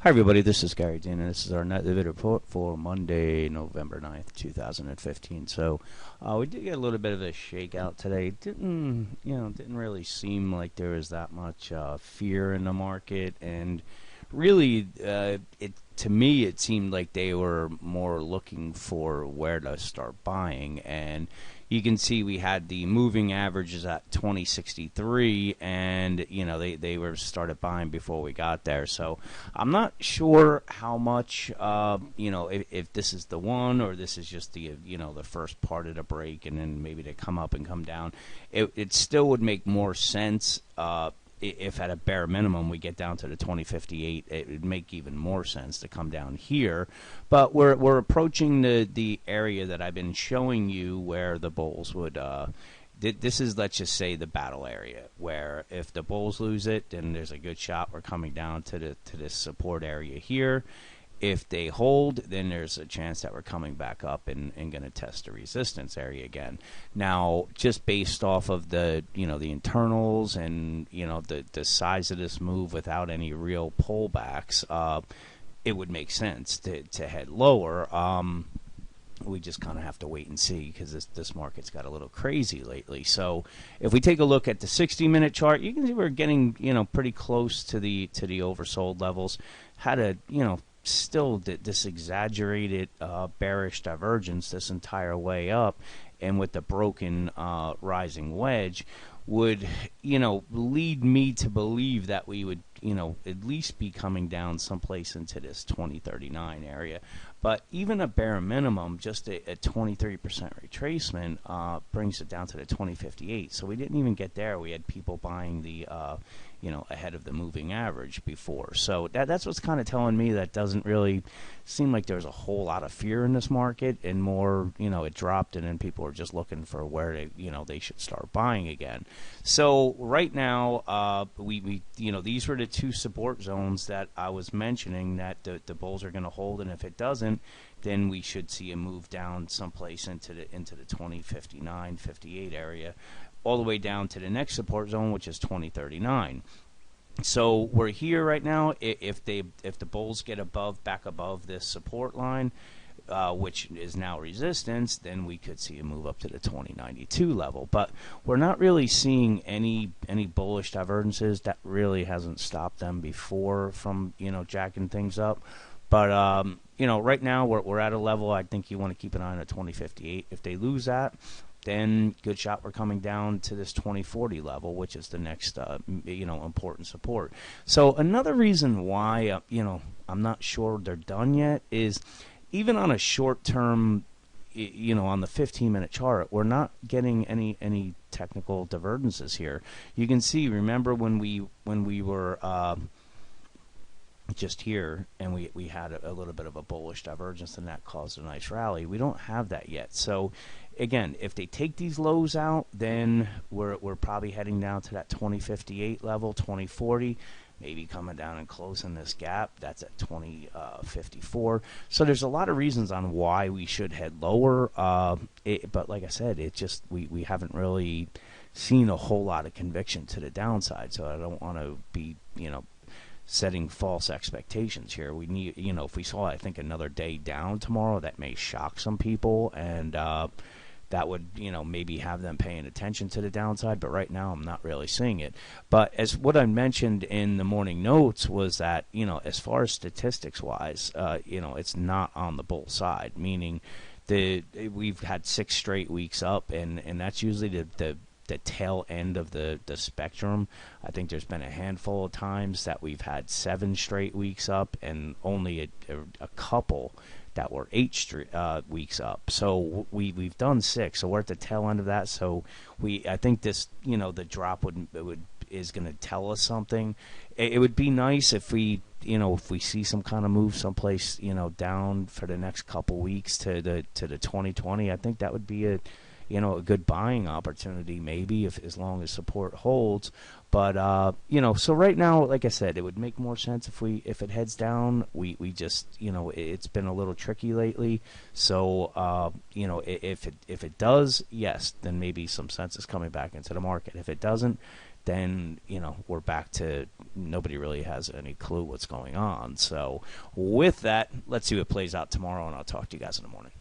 Hi, everybody. This is Gary Dean, and this is our nightly video report for Monday, November 9th, 2015. So, we did get a little bit of a shakeout today. Didn't really seem like there was that much fear in the market, and really, to me, it seemed like they were more looking for where to start buying. And you can see we had the moving averages at 2063, and they were started buying before we got there. So I'm not sure how much if this is the one, or this is just the first part of the break, and then maybe they come up and come down. It still would make more sense if at a bare minimum we get down to the 2058. It would make even more sense to come down here. But we're approaching the area that I've been showing you where the bulls would this is, let's just say, the battle area, where if the bulls lose it, then there's a good shot we're coming down to this support area here. If they hold, then there's a chance that we're coming back up and going to test the resistance area again. Now, just based off of the internals and the size of this move without any real pullbacks, it would make sense to head lower. We just kind of have to wait and see, because this market's got a little crazy lately. So if we take a look at the 60-minute chart, you can see we're getting pretty close to the oversold levels. Had a still this exaggerated bearish divergence this entire way up, and with the broken rising wedge would lead me to believe that we would at least be coming down someplace into this 2039 area. But even a bare minimum, just a 23% retracement brings it down to the 2058. So we didn't even get there. We had people buying the ahead of the moving average before. So that's what's kind of telling me that doesn't really seem like there's a whole lot of fear in this market, and more, it dropped, and then people are just looking for where they should start buying again. So right now, we these were the two support zones that I was mentioning that the bulls are going to hold, and if it doesn't, then we should see a move down someplace into the 2059, 58 area, all the way down to the next support zone, which is 2039. So we're here right now. If the bulls get back above this support line, which is now resistance, then we could see a move up to the 2092 level. But we're not really seeing any bullish divergences. That really hasn't stopped them before from jacking things up. But right now we're at a level I think you want to keep an eye on at 2058. If they lose that, then good shot we're coming down to this 2040 level, which is the next important support. So another reason why I'm not sure they're done yet is, even on a short term, on the 15-minute chart, we're not getting any technical divergences here. You can see, remember when we were just here, and we had a little bit of a bullish divergence, and that caused a nice rally. We don't have that yet. So again, if they take these lows out, then we're probably heading down to that 2058 level, 2040, maybe coming down and closing this gap. That's at 2054. So there's a lot of reasons on why we should head lower. But like I said, it just we haven't really seen a whole lot of conviction to the downside. So I don't want to be setting false expectations here. We need, if we saw, I think, another day down tomorrow, that may shock some people, and that would, maybe have them paying attention to the downside. But right now, I'm not really seeing it. But as what I mentioned in the morning notes was that, as far as statistics wise, it's not on the bull side, meaning we've had 6 straight weeks up, and that's usually the tail end of the spectrum. I think there's been a handful of times that we've had 7 straight weeks up, and only a couple that were 8 straight weeks up. So we've done 6, so we're at the tail end of that. So I think this, the drop is going to tell us something. It would be nice if we see some kind of move someplace down for the next couple weeks to the 2020. I think that would be a good buying opportunity, maybe, as long as support holds. But so right now, like I said, it would make more sense if it heads down. We just it's been a little tricky lately. So if it does, yes, then maybe some sense is coming back into the market. If it doesn't, then, we're back to nobody really has any clue what's going on. So with that, let's see what plays out tomorrow, and I'll talk to you guys in the morning.